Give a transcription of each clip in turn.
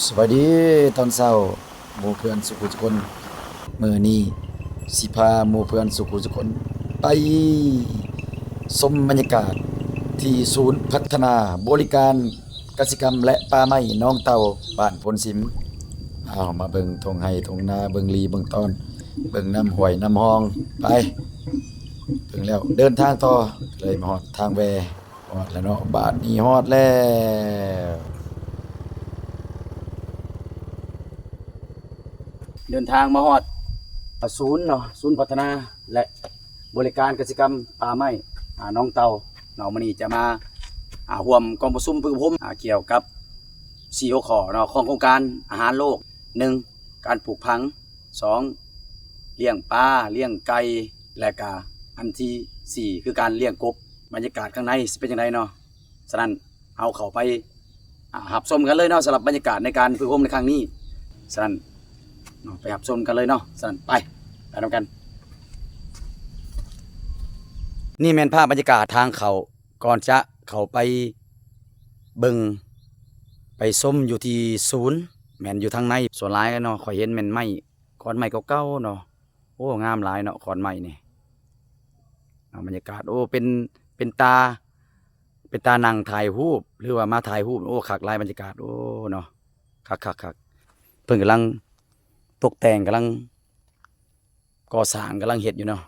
สวัสดีตอนเช้าหมู่เพื่อนสุขุทุกคนมื้อนี้สิพาหมู่เพื่อนสุขุทุกคนไปชมบรรยากาศที่ศูนย์พัฒนาบริการกสิกรรมและป่าไม้น้องเต่าบ้านพลสิมเอามาเบิ่งทงไห้ทงนาเบิ่งลีเบิ่งตอนเบิ่งน้ำห้วยน้ำหองไปถึงแล้วเดินทางต่อเลยมาฮอดทางแวฮอดแล้วเนาะบ้านนี้ฮอดแล้วเดินทางมาฮอดศูนย์เนาะศูนย์พัฒนาและบริการกสิกรรมป่าไม้น้องเต่าเนาะมื้อนี้จะมาร่วมกองประชุมพึ่งพมเกี่ยวกับ4หัวข้อเนาะของโครงการอาหารโลก 1. การปลูกผัง 2. เลี้ยงปลาเลี้ยงไก่และก็อันที่4คือการเลี้ยงกบบรรยากาศข้างในสิเป็นจังไดเนาะฉะนั้นเอาเข้าไปรับชมกันเลยเนาะสำหรับบรรยากาศในการพึ่งพมในครั้งนี้ฉะนั้นไปรับชมกันเลยเนาะฉะนั้นไปทำกันนี่แม่นภาพบรรยากาศทางเขาก่อนจะเข้าไปเบิ่งไปส้มอยู่ที่ศูนย์แม่นอยู่ทางในส่วนหลายเนาะข่อยเห็นแม่นไม้ขอนไม้เก่าๆเนาะโอ้งามหลายเนาะขอนไม้นี่บรรยากาศโอ้เป็นตานั่งถ่ายรูปหรือว่ามาถ่ายรูปโอ้คักหลายบรรยากาศโอ้เนาะคักเพิ่นกำลังตกแต่งกำลังก่อสร้างกำลังเฮ็ดอยู่เนาะ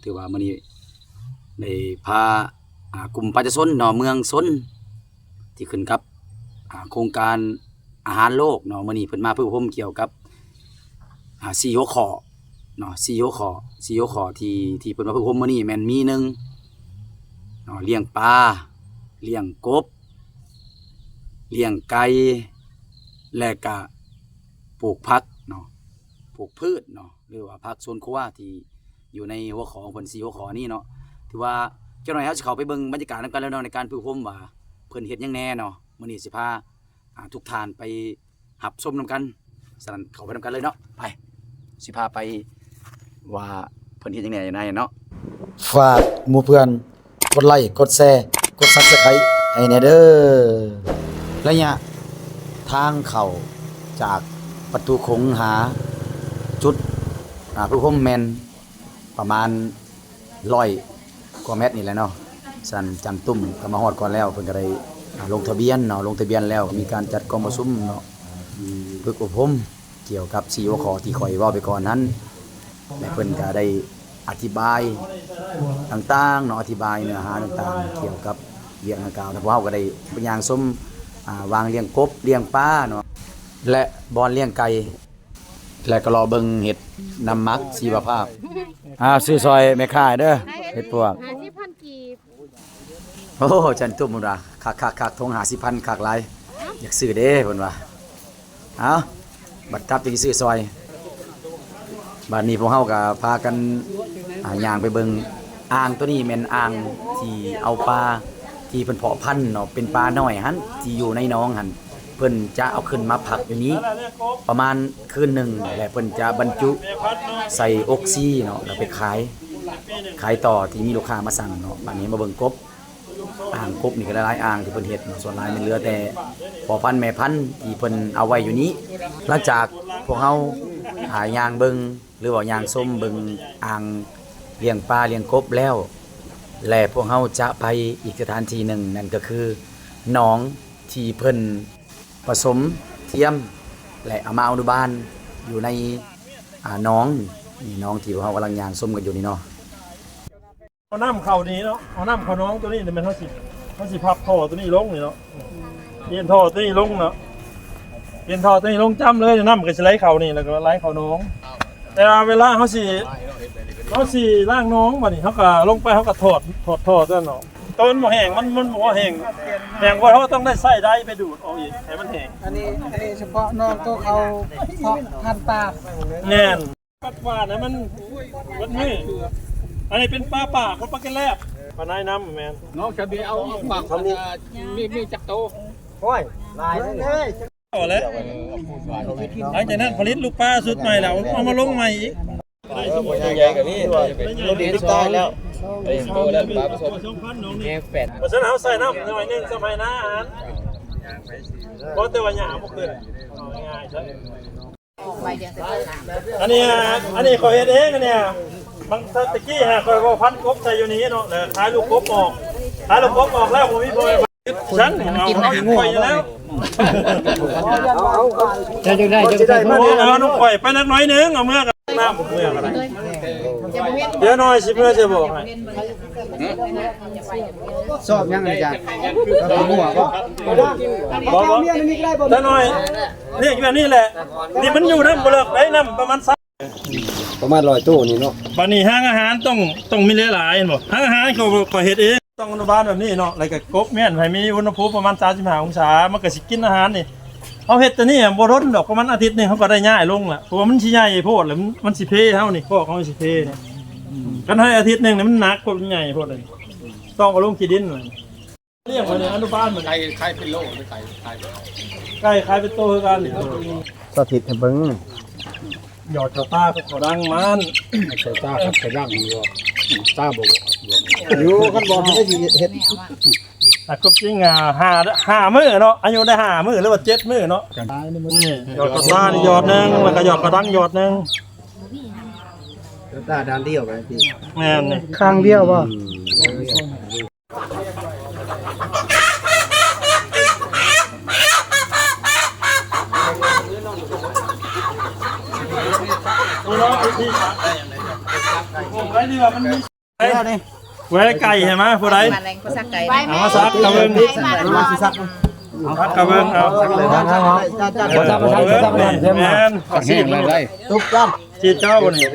ถือว่ามื้อนี้ได้พากลุ่มประชาชนเนาะเมืองซนที่ขึ้นกับโครงการอาหารโลกเนาะมื้อนี้เพิ่นมาพึ่งพมเกี่ยวกับ4หัวข้อเนาะ4หัวข้อที่เพิ่นมาพึ่งพมมื้อนี้แม่นมี1เนาะเลี้ยงปลาเลี้ยงกบเลี้ยงไก่และก็ปลูกผักเนาะปลูกพืชเนาะหรือว่าผักสวนครัวที่อยู่ในหัวข้อของเพิ่น4หัวข้อนี้เนาะถือว่าเจ้าหน่อยเฮาสิเข้าไปเบิ่งบรรยากาศนำกันแล้วเนาะในการพึ่งพมว่าเพิ่นเฮ็ดหยังแน่เนาะมื้อนี้สิพาทุกท่านไปรับชมนำกันฉะนั้นเข้าไปนำกันเลยเนาะไปสิพาไปว่าเพิ่นเฮ็ดหยังแน่อยู่ในเนาะฝากหมู่เพื่อนกดไลค์กดแชร์กด Subscribe ให้แน่เด้อระยะทางเข้าจากประตูคงหาจุดพึ่งพมแม่นประมาณ100 กว่าเมตรนี่แหละเนาะสันจันตุ้มก็มาฮอดก่อนแล้วเพิ่นก็ได้ลงทะเบียนเนาะลงทะเบียนแล้วมีการจัดกองประชุมเนาะฝึกอบรมเกี่ยวกับ4หัวข้อที่ข่อยเว้าไปก่อนนั้นและเพิ่นก็ได้อธิบายต่างๆเนาะอธิบายเนื้อหาต่างๆเกี่ยวกับเรื่องดังกล่าวนะพวกเฮาก็ได้ไปย่างชมวางเลี้ยงกบเลี้ยงปลาเนาะและบ่อนเลี้ยงไก่และก็รอเบิ่งเห็ดน้ำมักชีวภาพซื้อซอยแม่ค้าเด้อเห็ดพวก50,000 กีบโอ้จันตุ้มพุ่นว่าคักทง50,000คักหลายอยากซื้อเด้เพิ่นว่าเอาบัดทับจังซื้อซอยบัดนี้พวกเฮาก็พากันย่างไปเบิ่งอ่างตัวนี้แม่นอ่างที่เอาปลาที่เพิ่นเพาะพันธุ์เนาะเป็นปลาน้อยหั่นที่อยู่ในหนองหั่นเพิ่นจะเอาขึ้นมาพักอยู่นี้ประมาณคืนหนึ่งและเพิ่นจะบรรจุใส่ออกซิเนาะแล้วไปขายต่อที่มีลูกค้ามาสั่งเนาะบัดนี้มาเบิ่งกบอ่างกบนี่ก็หลายอ่างที่เพิ่นเฮ็ดเนาะส่วนหลายมันเหลือแต่พ่อพันธุ์แม่พันธุ์ที่เพิ่นเอาไว้อยู่นี้หลังจากพวกเฮาย่างเบิ่งหรือว่าย่างส้มเบิ่งอ่างเลี้ยงปลาเลี้ยงกบแล้วและพวกเฮาจะไปอีกสถานที่หนึ่งนั่นก็คือหนองที่เพิ่นผสมเทียมและเอามาอนุบาลอยู่ในน้องนี่น้องที่เขากำลังย่างส้มกันอยู่นี่เนาะเอาน้ำเข่านี้เนาะเอาน้ำเข่าน้องตัวนี้เนี่ยมันเขาสิพับท่อตัวนี้ลงนี่เนาะเปลี่ยนท่อตัวนี้ลงเนาะเปลี่ยนท่อตัวนี้ลงจ้ำเลยน้ำก็จะไหลเข่านี่แล้วก็ไหลเข่าน้องแต่เวลาเขาสิล่างน้องมานี่เขาก็ลงไปเขาก็ถอดท่อตัวเนาะต้นหม้อแห้งมันหม้อแห้งว่าเขาต้องได้ใส่ได้ไปดูดออกอีกให้มันแห้งอันนี้เฉพาะน้องตัวเขาเพาะพันธุ์ปลาแน่นปัดว่านะมันนี่อันนี้เป็นปลาคนปลาแกนแรกปลาในน้ำแมนน้องจะมีเอาปากทำมีจักโตโอ้ยลายเลยต่อแล้วหลังจากนั้นผลิตลูกปลาสุดใหม่แล้วเอามาลงใหม่อีกใหญ่กับนี่เราดีได้แล้วโตแล้วปลาผสมแง่แปดเพราะฉะนั้นเขาใส่น้ำหน่อยนึงสมัยหน้าอาหาร เพราะแต่ว่าหญ้าบ่ขึ้นเอาง่ายๆซะ ใบเดียวแต่ต้นน้ำ อันนี้ขอยเฮ็ดเองอันเนี่ยบางตะกี้ฮะขอยว่าพันกบใส่อยู่นี้เนาะแล้วขายลูกกบออกแล้วผมมีบ่ฉันเอาข่อยอยู่แล้ว จะได้จะได้ เอาน้องข่อยไปนักน้อยนึงเอาเมื่อกับน้ำเมื่อกันเดี๋ยวน้อยสิเมื่อจะบอกให้ สอบยังไงจ๊ะก็หัวก็ บอกถ้าน้อยนี่แบบนี้แหละนี่มันอยู่น้ำบ่เลิกไอ้น้ำประมาณประมาณ100ตู้นี่เนาะ บัดนี้ห้างอาหารต้องมีหลายๆเห็นบ่ห้างอาหารเขาก็เฮ็ดเองต้องอนุบาลแบบนี้เนาะแล้วก็กบเมี่ยนให้มีอุณหภูมิประมาณ35องศามันก็สิกินอาหารนี่เอาเฮ็ดตัวนี้บ่ทนดอกประมาณอาทิตย์นึงเขาก็ได้ย้ายลงล่ะเพราะว่ามันสิใหญ่โพดแล้วมันสิเพเฮานี่พวกเขาสิเพนี่กันให้อาทิตย์นึงนี่มันหนักกว่ามันใหญ่โพดเลยต้องเอาลงขี้ดินเลยเลี้ยงไว้ในอนุบาลเหมือน ใครเป็นโรคหรือใคร ไก่ขายเป็นโตคือกันนี่ สถิตให้เบิ่ง หยอดกระตาก็ดังมัน ใส่ตาครับใส่ร่างอยู่ตาบ่ อยู่คันบ่ได้สิเฮ็ด แต่ก็จริงห้ามื้อเนาะอายุได้5มื้อหรือว่า7มื้อเนาะนี่หยอดกระตานี่หยอดนึงแล้วก็หยอดกระดังหยอดนึง ตาด้านเดียวกันพี่ แม่นนี่ ข้างเดียวบ่ ตัวน้องที่ผมไว้ดีว่ามันมีไว้ไก่ใช่ไหมผู้ใด มาแรงก็สักไก่ เอามาซักกระเบิงซักกระเบิงเอาซักเลยแม่น แห้งได้ ทุกจ้าจีเจ้านี่